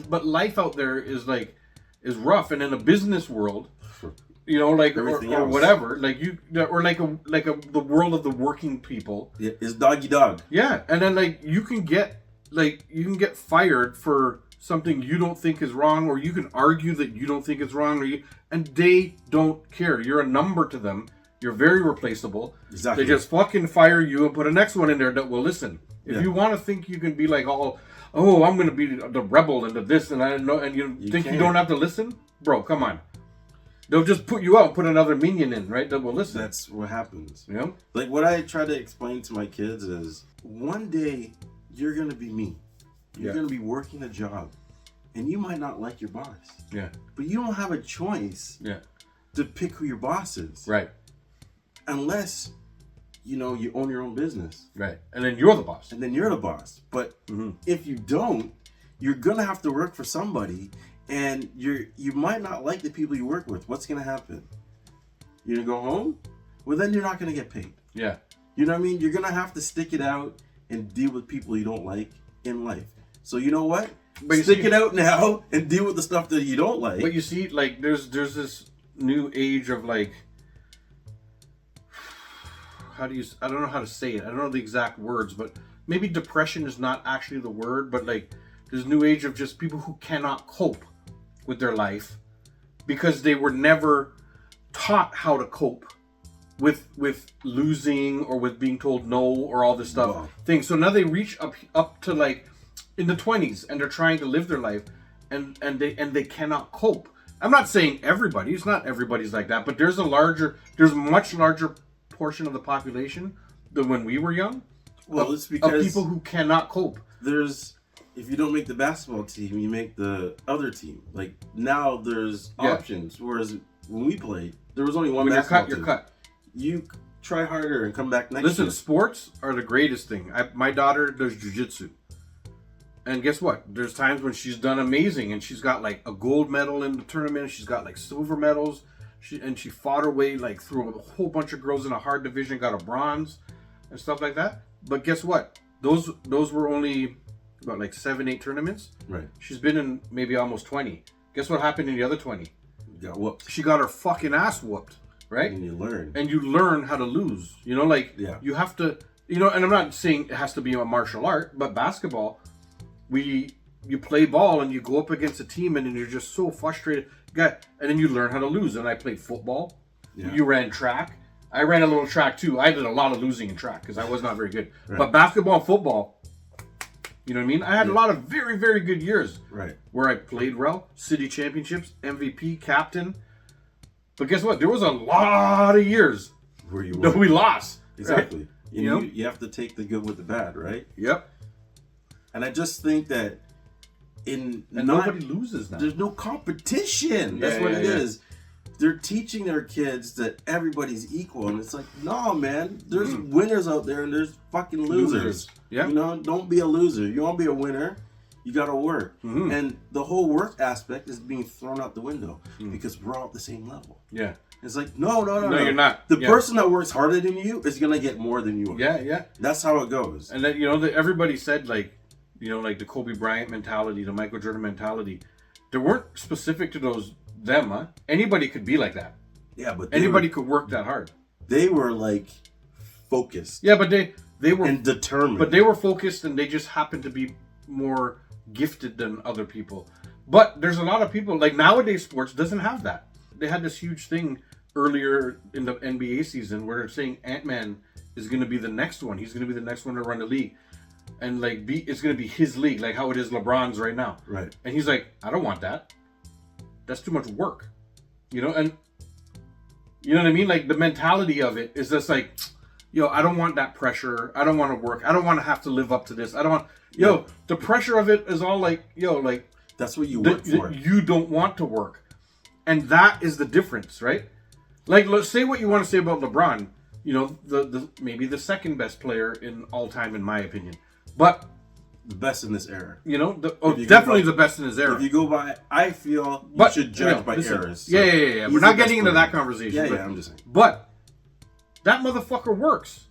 but life out there is rough, and in a business world, you know, like or whatever, like the world of the working people, is doggy dog. Yeah, and then like you can get fired for something you don't think is wrong, or you can argue that you don't think it's wrong, and they don't care. You're a number to them. You're very replaceable. Exactly. They just fucking fire you and put a next one in there that will listen. If you want to think you can be like I'm going to be the rebel and this and I know, and you think you don't have to listen, bro? Come on. They'll just put you out and put another minion in, right? That will listen. That's what happens. You know? Like what I try to explain to my kids is one day you're going to be me. You're going to be working a job. And you might not like your boss. Yeah. But you don't have a choice to pick who your boss is. Right. Unless, you own your own business. Right. And then you're the boss. But if you don't, you're going to have to work for somebody. And you might not like the people you work with. What's going to happen? You're going to go home? Well, then you're not going to get paid. Yeah. You know what I mean? You're going to have to stick it out and deal with people you don't like in life. So you know what? But stick it out now and deal with the stuff that you don't like. But you see, like, there's this new age of, like, I don't know how to say it. I don't know the exact words, but maybe depression is not actually the word, but, like, there's a new age of just people who cannot cope with their life because they were never taught how to cope with losing or with being told no or all this stuff. Wow. Things. So now they reach up to, like, in the 20s, and they're trying to live their life, and they cannot cope. I'm not saying everybody. It's not everybody's like that, but there's a much larger portion of the population than when we were young. Well, it's because of people who cannot cope. If you don't make the basketball team, you make the other team. Like now, there's options. Whereas when we played, there was only one basketball team. You're cut. You try harder and come back next year. Listen, sports are the greatest thing. My daughter does jiu-jitsu. And guess what? There's times when she's done amazing and she's got like a gold medal in the tournament. She's got like silver medals. She fought her way like through a whole bunch of girls in a hard division, got a bronze and stuff like that. But guess what? Those were only about like 7-8 tournaments. Right. She's been in maybe almost 20. Guess what happened in the other 20? You got whooped. She got her fucking ass whooped. Right? And you learn. And you learn how to lose. You know, like you have to, and I'm not saying it has to be a martial art, but basketball, you play ball and you go up against a team and then you're just so frustrated. And then you learn how to lose. And I played football. Yeah. You ran track. I ran a little track too. I did a lot of losing in track because I was not very good. Right. But basketball and football, you know what I mean? I had a lot of very, very good years. Right. Where I played well, city championships, MVP, captain. But guess what? There was a lot of years where we lost. Exactly. Right? You have to take the good with the bad, right? Yep. And I just think that nobody loses now. There's no competition. That's what it is. They're teaching their kids that everybody's equal, and it's like, no, man. There's winners out there, and there's fucking losers. Yeah. Don't be a loser. You want to be a winner, you got to work. Mm-hmm. And the whole work aspect is being thrown out the window because we're all at the same level. Yeah. It's like, no, you're not. The person that works harder than you is gonna get more than you are. Yeah. That's how it goes. And then everybody said like the Kobe Bryant mentality, the Michael Jordan mentality. They weren't specific to them, huh? Anybody could be like that. Yeah, but anybody could work that hard. They were like focused. Yeah, but they were and determined. But they were focused, and they just happened to be more gifted than other people. But there's a lot of people like nowadays. Sports doesn't have that. They had this huge thing earlier in the NBA season where they're saying Ant-Man is going to be the next one. He's going to be the next one to run the league. And it's going to be his league, like how it is LeBron's right now. Right. And he's like, I don't want that. That's too much work. And you know what I mean? Like the mentality of it is just like, I don't want that pressure. I don't want to work. I don't want to have to live up to this. I don't want, the pressure of it is all like, that's what you work for. You don't want to work. And that is the difference, right? Like, let's say what you want to say about LeBron. The maybe the second best player in all time, in my opinion. But the best in this era. Definitely the best in his era. If you go by, I feel you should judge by eras. So yeah. We're not getting into that conversation. Yeah, I'm just saying. But that motherfucker works.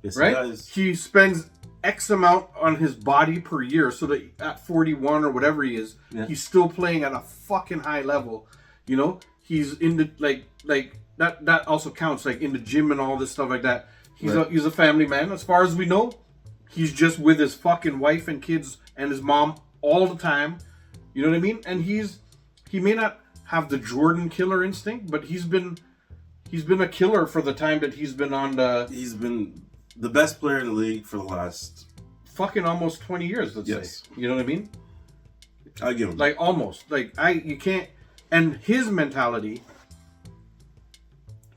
Yes, right? He does. He spends X amount on his body per year, so that at 41 or whatever he is, he's still playing at a fucking high level. You know, he's in the like that also counts, like in the gym and all this stuff like that. He's a family man, as far as we know. He's just with his fucking wife and kids and his mom all the time. You know what I mean? And he may not have the Jordan killer instinct, but he's been a killer for the time that he's been on the. He's been the best player in the league for the last fucking almost 20 years. Let's say. You know what I mean? I give him like almost like you can't. And his mentality.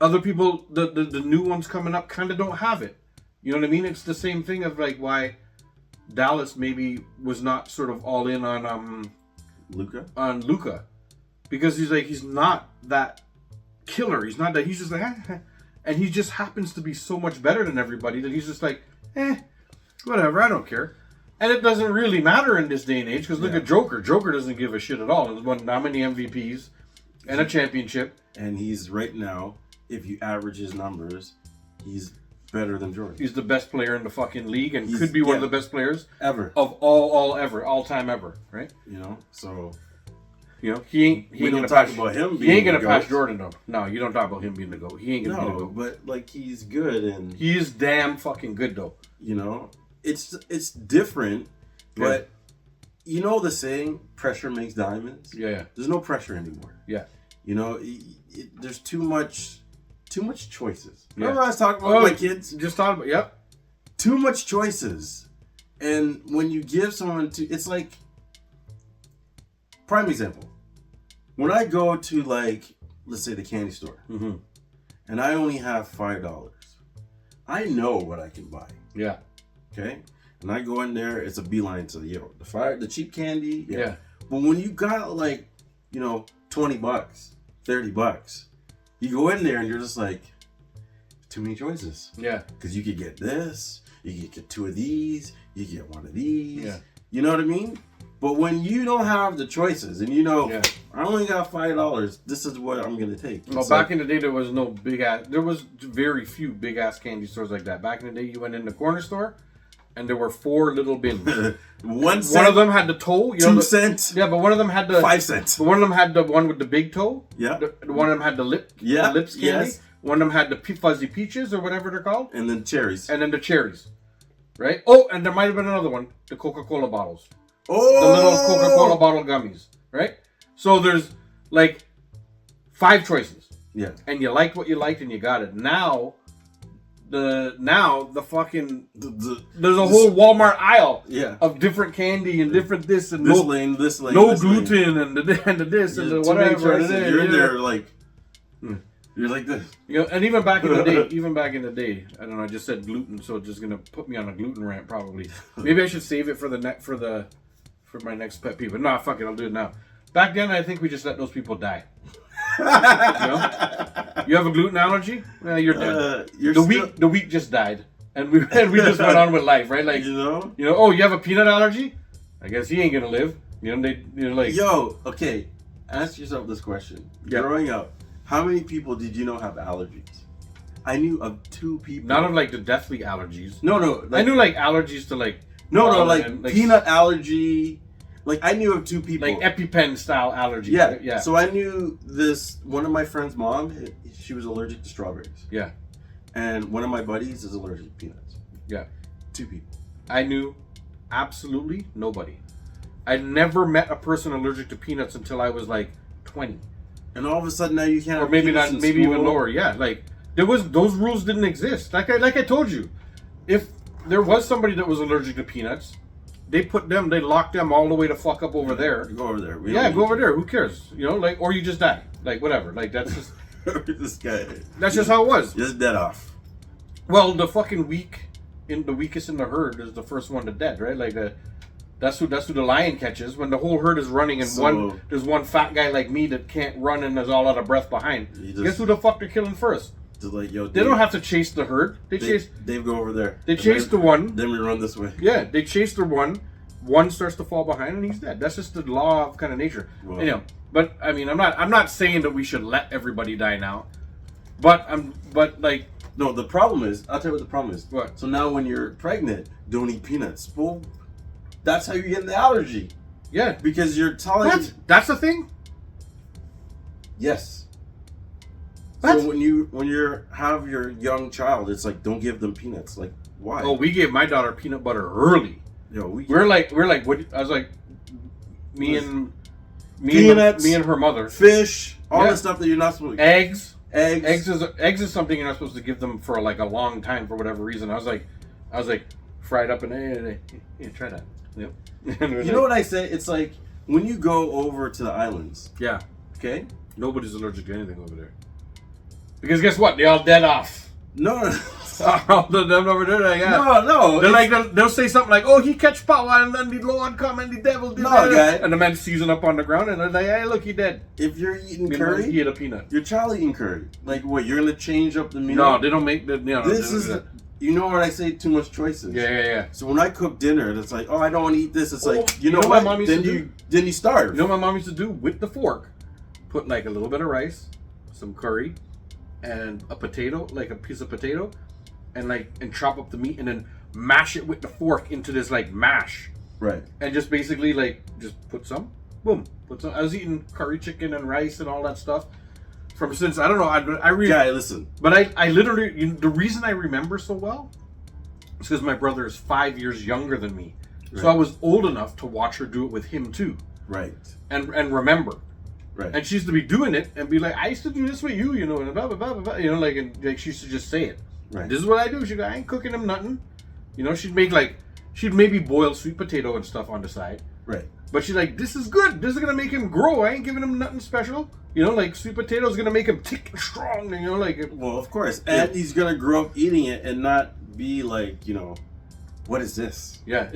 Other people, the new ones coming up, kind of don't have it. You know what I mean? It's the same thing of like why Dallas maybe was not sort of all in on Luka, because he's not that killer. He's not that. He's just like, and he just happens to be so much better than everybody that he's just like, whatever, I don't care. And it doesn't really matter in this day and age, because look at Joker. Joker doesn't give a shit at all. He's won how many MVPs and a championship. And he's right now, if you average his numbers, he's better than Jordan. He's the best player in the fucking league, and could be one of the best players ever of all time ever, right? You know, so he ain't gonna talk about him. He ain't gonna pass Jordan though. No, you don't talk about him being the GOAT. He ain't gonna be the GOAT. But like he's good, and he is damn fucking good though. You know, it's different, but you know the saying, pressure makes diamonds. Yeah. There's no pressure anymore. Yeah. You know, there's too much choices. Remember I was talking about my kids? Just talking about, too much choices. And when you give someone it's like, prime example. When I go to like, let's say the candy store, and I only have $5, I know what I can buy. Yeah. Okay? And I go in there, it's a beeline to the cheap candy. Yeah. But when you got like, $20, $30, you go in there and you're just like, too many choices. Yeah. Because you could get this, you could get 2 of these, you get 1 of these. Yeah. You know what I mean? But when you don't have the choices and I only got $5, this is what I'm going to take. Well, back in the day, there was very few big ass candy stores like that. Back in the day, you went in the corner store and there were 4 little bins. 1 cent. One of them had the toe. 2 cents. Yeah, but one of them had the 5 cents. But one of them had the one with the big toe. Yeah. One of them had the lips candy. Yes. One of them had the fuzzy peaches or whatever they're called. And then cherries. And then the cherries. Right? Oh, and there might have been another one. The Coca-Cola bottles. Oh! The little Coca-Cola bottle gummies. Right? So there's like 5 choices. Yeah. And you liked what you liked and you got it. Now the fucking there's a whole Walmart aisle of different candy and different this and this lane, no this gluten and the this and the whatever. You're in there like you're like this. And even back in the day, I don't know. I just said gluten, so it's just gonna put me on a gluten rant probably. Maybe I should save it for my next pet peeve. But nah, fuck it, I'll do it now. Back then, I think we just let those people die. You have a gluten allergy? Well, you're dead. The wheat just died, and we just went on with life, right? Like oh, you have a peanut allergy? I guess he ain't gonna live. Okay. Ask yourself this question. Growing up, how many people did you know have allergies? I knew of 2 people. Not of like the deathly allergies. No. I knew like allergies to like like peanut allergy. Like I knew of 2 people. Like EpiPen style allergies. Yeah. Right? Yeah. So I knew one of my friend's mom, she was allergic to strawberries. Yeah. And one of my buddies is allergic to peanuts. Yeah. 2 people. I knew absolutely nobody. I never met a person allergic to peanuts until I was like 20. And all of a sudden now you can't. Or maybe not. Maybe even lower. Yeah. Like those rules didn't exist. Like I told you, if there was somebody that was allergic to peanuts, they locked them all the way to fuck up over there. Go over there. Go over there. Who cares? Or you just die. Like whatever. Like that's just this guy. That's just how it was. Just dead off. Well, the fucking weakest in the herd is the first one to dead, right? Like that's who the lion catches when the whole herd is running and there's one fat guy like me that can't run and is all out of breath behind. Guess who the fuck they're killing first? Like, they don't have to chase the herd. They go over there. They chase the one. Then we run this way. Yeah, they chase the one. One starts to fall behind and he's dead. That's just the law of kind of nature. Well, but I mean, I'm not saying that we should let everybody die now. But like, No, the problem is, I'll tell you what the problem is. What? So now when you're pregnant, don't eat peanuts. Well, that's how you get the allergy. yeah. Because you're telling... What? That's the thing? Yes. What? So when you have your young child, it's like, don't give them peanuts. Like, why? Oh, we gave my daughter peanut butter early. Yo, We're like, what? I was like, me and Peanuts, her mother. fish, all Yeah. the stuff that you're not supposed to... Eggs. Eggs. Eggs is something you're not supposed to give them for like a long time for whatever reason. I was like, fried up and hey, try that. Yep. You know what I say? It's like when you go over to the islands. Yeah. Okay. Nobody's allergic to anything over there. Because guess what? They all dead off. No. All of them over there, like, yeah. No. They're like they'll say something like, "Oh, he catch power, and then the Lord come and the devil did that." guy. And the man season up on the ground, and they're like, "Hey, look, he dead." If you're eating He curry, ate a peanut. your child eating curry. Like what? You're gonna change up the meal? No, they don't make the. This is. You know what I say? Too much choices. Yeah. So when I cook dinner, it's like, oh, I don't want to eat this. It's like, you know what what? my mom used Then to you starve. You know what my mom used to do with the fork? Put like a little bit of rice, some curry, and a potato, like a piece of potato, and chop up the meat and then mash it with the fork into this like mash. Right. And just basically just put some, boom, put some. I was eating curry chicken and rice and all that stuff since I don't know. I really. Guy, listen. But I literally, the reason I remember so well is because my brother is 5 years younger than me, so I was old enough to watch her do it with him too. Right. And remember. Right. And she used to be doing it and be like, I used to do this with you, and blah, blah, blah, blah, blah. And she used to just say it. Right. This is what I do. She'd go, I ain't cooking him nothing. She'd maybe boil sweet potato and stuff on the side. Right. But she's like, this is good. This is going to make him grow. I ain't giving him nothing special. Sweet potato is going to make him thick and strong. Well, of course. And he's going to grow up eating it and not be like, what is this? Yeah.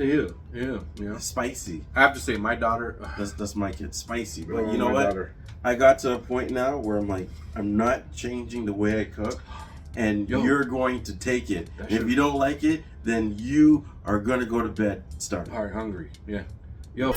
Spicy. I have to say, my daughter. That's my kid. Spicy. But Oh, you know my what? daughter. I got to a point now where I'm like, I'm not changing the way I cook. And you're going to take it. And if you don't like it, then you are going to go to bed starving. Hungry. Yeah. Yo.